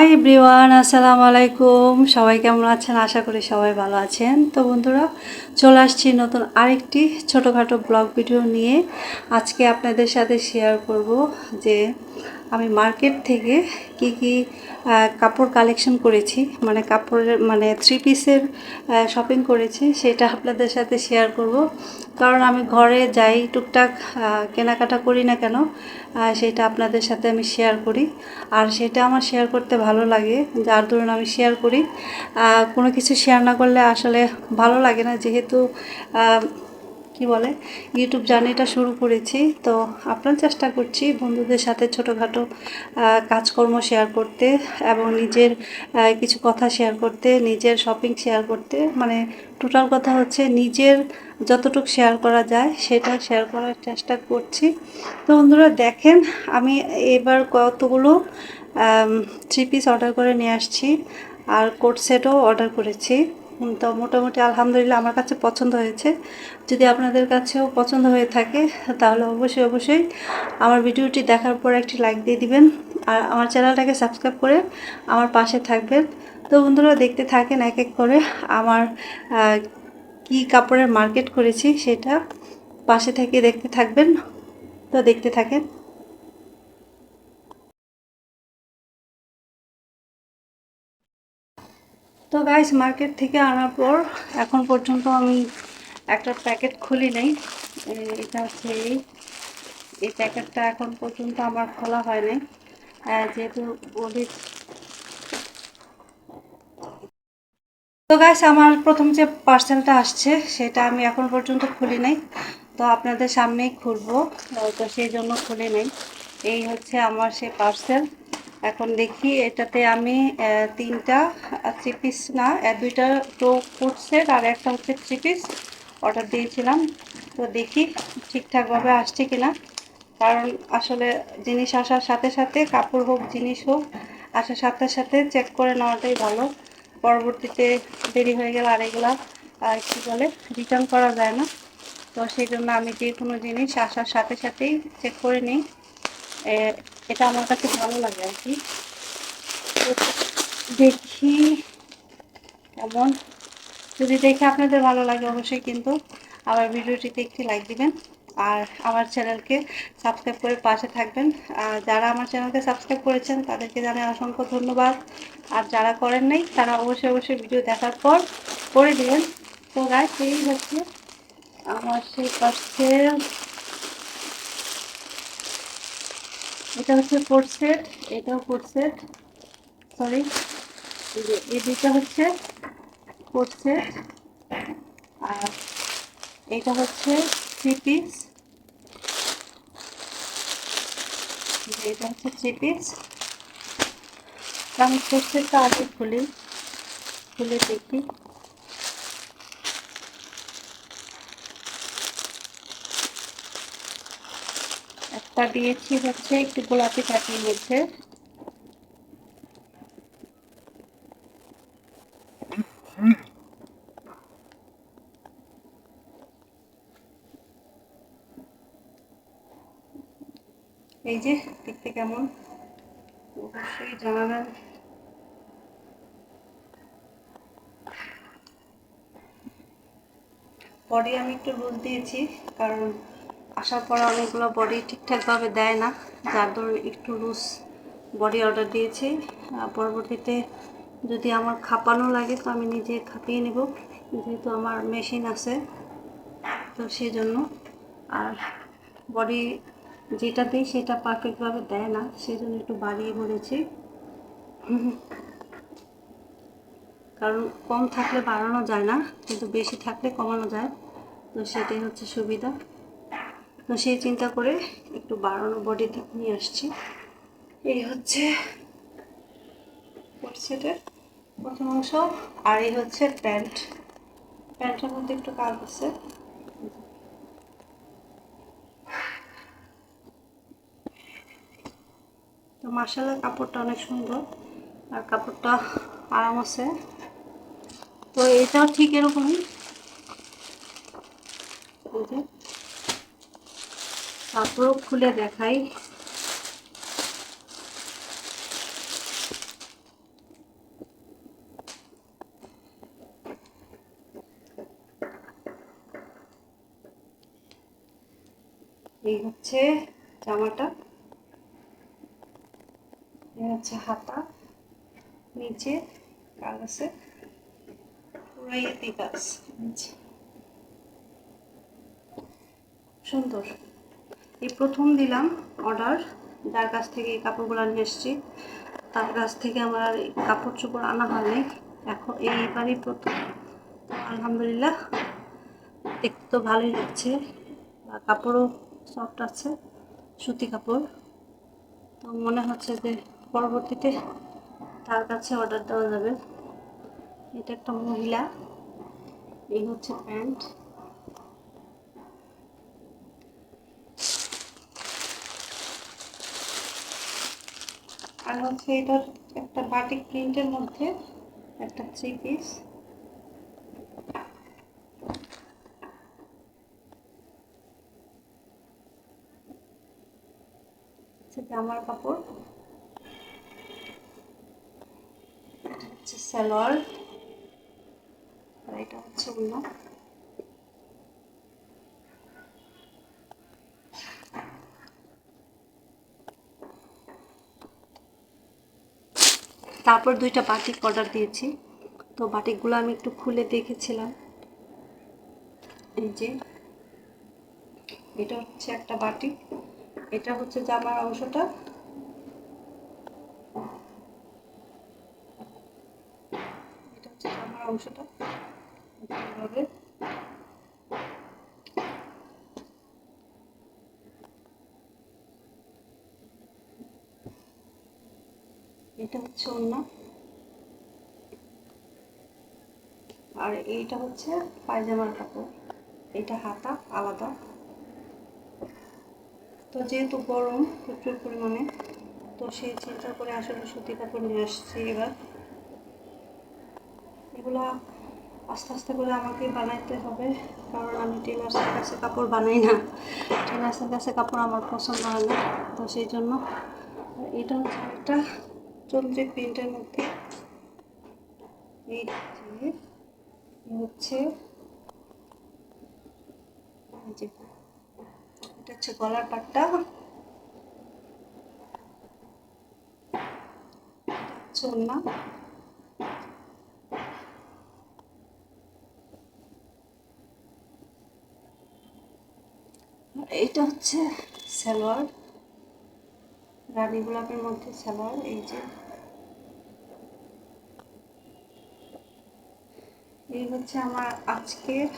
Hi everyone, আসসালামু আলাইকুম। সবাই কেমন আছেন? আশা করি সবাই ভালো আছেন। তো বন্ধুরা, চলে আসছি নতুন আরেকটি ছোটোখাটো ব্লগ ভিডিও নিয়ে। আজকে আপনাদের সাথে শেয়ার করব যে আমি মার্কেট থেকে কি কাপড় কালেকশন করেছি, মানে কাপড়ের মানে 3 পিসের শপিং করেছি, সেটা আপনাদের সাথে শেয়ার করব। কারণ আমি ঘরে যাই টুকটাক কেনাকাটা করি না কেন, সেটা আপনাদের সাথে আমি শেয়ার করি। আর সেটা আমার শেয়ার করতে ভালো লাগে, যার দরুন আমি শেয়ার করি। কোনো কিছু শেয়ার না করলে আসলে ভালো লাগে না, যেহেতু কি বলে ইউটিউব জার্নিটা শুরু করেছি। তো আপনার চেষ্টা করছি বন্ধুদের সাথে ছোটোখাটো কাজকর্ম শেয়ার করতে এবং নিজের কিছু কথা শেয়ার করতে, নিজের শপিং শেয়ার করতে। মানে টোটাল কথা হচ্ছে নিজের যতটুকু শেয়ার করা যায় সেটা শেয়ার করার চেষ্টা করছি। তো বন্ধুরা দেখেন, আমি এবার কতগুলো 3 পিস অর্ডার করে নিয়ে আসছি, আর কোট সেটও অর্ডার করেছি। তো মোটামুটি আলহামদুলিল্লাহ আমার কাছে পছন্দ হয়েছে। যদি আপনাদের কাছেও পছন্দ হয়ে থাকে তাহলে অবশ্যই আমার ভিডিওটি দেখার পর একটি লাইক দিয়ে দিবেন, আর আমার চ্যানেলটাকে সাবস্ক্রাইব করে আমার পাশে থাকবেন। তো বন্ধুরা দেখতে থাকেন এক এক করে আমার কি কাপড়ের মার্কেট করেছি সেটা পাশে থেকে দেখতে থাকবেন। তো দেখতে থাকেন। তো গাইস, মার্কেট থেকে আনার পর এখন পর্যন্ত আমি একটা প্যাকেট খুলি নাই। এটা হচ্ছে এই প্যাকেটটা এখন পর্যন্ত আমার খোলা হয় নাই, যেহেতু বলি। তো গাইস, আমার প্রথম যে পার্সেলটা আসছে সেটা আমি এখন পর্যন্ত খুলি নাই, তো আপনাদের সামনেই খুলবো। তো সেই জন্য খুলি নাই। এই হচ্ছে আমার সেই পার্সেল। এখন দেখি এটাতে আমি 3টা 3 পিস না, 2টা তো কোট সেট আর একটা হচ্ছে 3 পিস অর্ডার দিয়েছিলাম। তো দেখি ঠিকঠাকভাবে আসছে কিনা, কারণ আসলে জিনিস আসার সাথে সাথে, কাপড় হোক জিনিস হোক, আসার সাথে সাথে চেক করে নেওয়াটাই ভালো। পরবর্তীতে দেরি হয়ে গেলে আর এগুলা কী বলে রিটার্ন করা যায় না। তো সেই জন্য আমি যে কোনো জিনিস আসার সাথে সাথেই চেক করে নিই। এটা আমার কাছে ভালো লাগে আর কি। দেখি কেমন, যদি দেখে আপনাদের ভালো লাগে অবশ্যই কিন্তু আমার ভিডিওটিতে একটি লাইক দিবেন, আর আমার চ্যানেলকে সাবস্ক্রাইব করে পাশে থাকবেন। আর যারা আমার চ্যানেলকে সাবস্ক্রাইব করেছেন তাদেরকে জানাই অসংখ্য ধন্যবাদ, আর যারা করেন নাই তারা অবশ্যই ভিডিও দেখার পর করে দিবেন। তো গাইস, এই হচ্ছে আমার সেই পার্সেল। এটা হচ্ছে কোট সেট, এটাও কোট সেট, সরি, এই দুটো হচ্ছে কোট সেট, আর এটা হচ্ছে 3 পিস। এটা হচ্ছে 3 পিস। আমি কোট সেটটা আগে খুলে দেখি। একটা দিয়েছি হচ্ছে একটু গোলাপি কাটির মধ্যে, এই যে দেখতে কেমন অবশ্যই জানাবেন। বডি আমি একটু লুজ দিয়েছি, কারণ আসার পর অনেকগুলো বডি ঠিকঠাকভাবে দেয় না, যার ধরুন একটু লুজ বডি অর্ডার দিয়েছি। পরবর্তীতে যদি আমার খাপানো লাগে তো আমি নিজে খাপিয়ে নেব, যেহেতু আমার মেশিন আছে, তো সেই জন্য। আর বডি যেটা দিই সেটা পারফেক্টভাবে দেয় না, সেই জন্য একটু বাড়িয়ে বলেছি। কারণ কম থাকলে বাড়ানো যায় না, কিন্তু বেশি থাকলে কমানো যায়, তো সেটাই হচ্ছে সুবিধা। তো সেই চিন্তা করে একটু বাড়ানো বডি নিয়ে আসছি। এই হচ্ছে কোট সেটের প্রথম অংশ, আর এই হচ্ছে প্যান্টের মধ্যে একটু কাজ আছে। তো মাশাআল্লাহ কাপড়টা অনেক সুন্দর, আর কাপড়টা আরাম আছে। তো এটাও ঠিক এরকমই, তারপরেও খুলে দেখাই। এই হচ্ছে জামাটা, এই হচ্ছে হাতা, নিচে কাজ আছে, পুরাই এতে কাজ, সুন্দর। এই প্রথম দিলাম অর্ডার, যার কাছ থেকে এই কাপড়গুলো নিয়ে এসেছি তার কাছ থেকে আমার আর কাপড় চোপড় আনা হয়নি, এখন এইবারই প্রথম। আলহামদুলিল্লাহ, দেখতে তো ভালোই লাগছে, কাপড়ও সফট আছে, সুতি কাপড়। তো মনে হচ্ছে যে পরবর্তীতে তার কাছে অর্ডার দেওয়া যাবে। এটা একটা মহিলা, এই হচ্ছে প্যান্ট, আর হচ্ছে এটার একটা বাটিক প্রিন্টের মধ্যে একটা 3 পিস, জামার কাপড়, এটা হচ্ছে সালোয়ার, আর এটা হচ্ছে ওড়না। তারপর 2টা বাটিক অর্ডার দিয়েছি, তো বাটিকগুলো আমি একটু খুলে দেখেছিলাম। এই যে এটা হচ্ছে একটা বাটিক, এটা হচ্ছে জামার অংশটা, এটা হচ্ছে জামার অংশটা, এভাবে এটা হচ্ছে ওড়না, আর এইটা হচ্ছে পায়জামার কাপড়, এটা হাতা আলাদা। তো যেহেতু গরম প্রচুর পরিমাণে, তো সেই চিন্তা করে আসলে সুতি কাপড় নিয়ে আসছি এবার। এগুলো আস্তে আস্তে করে আমাকে বানাইতে হবে, কারণ আমি টেলার্সের কাছে কাপড় বানাই না, টেলার্সের কাছে কাপড় আমার পছন্দ হয় না, তো সেই জন্য। এটা হচ্ছে একটা চন্দ্রিক প্রিন্টের মধ্যে, এই হচ্ছে এটা হচ্ছে গলার পাটটা, ওড়না, এইটা হচ্ছে সালোয়ার, রানী গোলাপের মধ্যে সালোয়ার। এই যে এই হচ্ছে আমার আজকের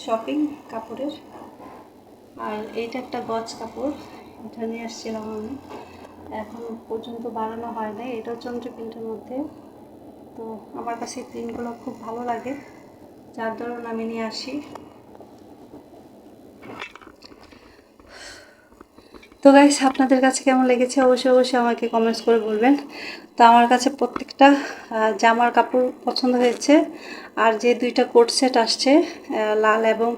শপিং কাপড়ের। আর এইটা একটা গজ কাপড়, এটা নিয়ে আসছিলাম আমি, এখন পর্যন্ত বানানো হয় নাই, এটাও চন্দ্রিক প্রিন্টের মধ্যে। তো আমার কাছে এই প্রিন্টগুলো খুব ভালো লাগে, যার দরুন আমি নিয়ে আসি। তো গাইস, আপনাদের কাছে কেমন লেগেছে অবশ্যই অবশ্যই আমাকে কমেন্টস করে বলবেন। তো আমার কাছে প্রত্যেকটা জামার কাপড় পছন্দ হয়েছে, আর যে 2টা কোট সেট আসছে লাল এবং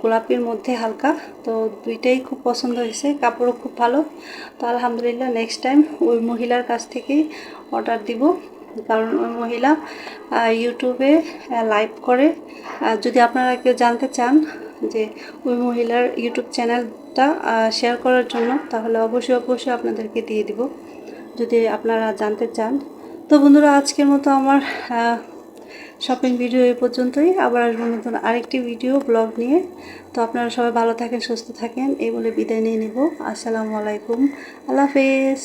গোলাপির মধ্যে হালকা, তো 2টাই খুব পছন্দ হয়েছে, কাপড়ও খুব ভালো। তো আলহামদুলিল্লাহ, নেক্সট টাইম ওই মহিলার কাছ থেকেই অর্ডার দিব, কারণ ওই মহিলা ইউটিউবে লাইভ করে। যদি আপনারা কেউ জানতে চান যে ওই মহিলার ইউটিউব চ্যানেলটা শেয়ার করার জন্য, তাহলে অবশ্যই অবশ্যই আপনাদেরকে দিয়ে দিব, যদি আপনারা জানতে চান। তো বন্ধুরা, আজকের মতো আমার শপিং ভিডিও এই পর্যন্তই, আবার আসবো নতুন আরেকটি ভিডিও ব্লগ নিয়ে। তো আপনারা সবাই ভালো থাকেন, সুস্থ থাকেন, এই বলে বিদায় নিয়ে নেব। আসসালামু আলাইকুম, আল্লাহ হাফেজ।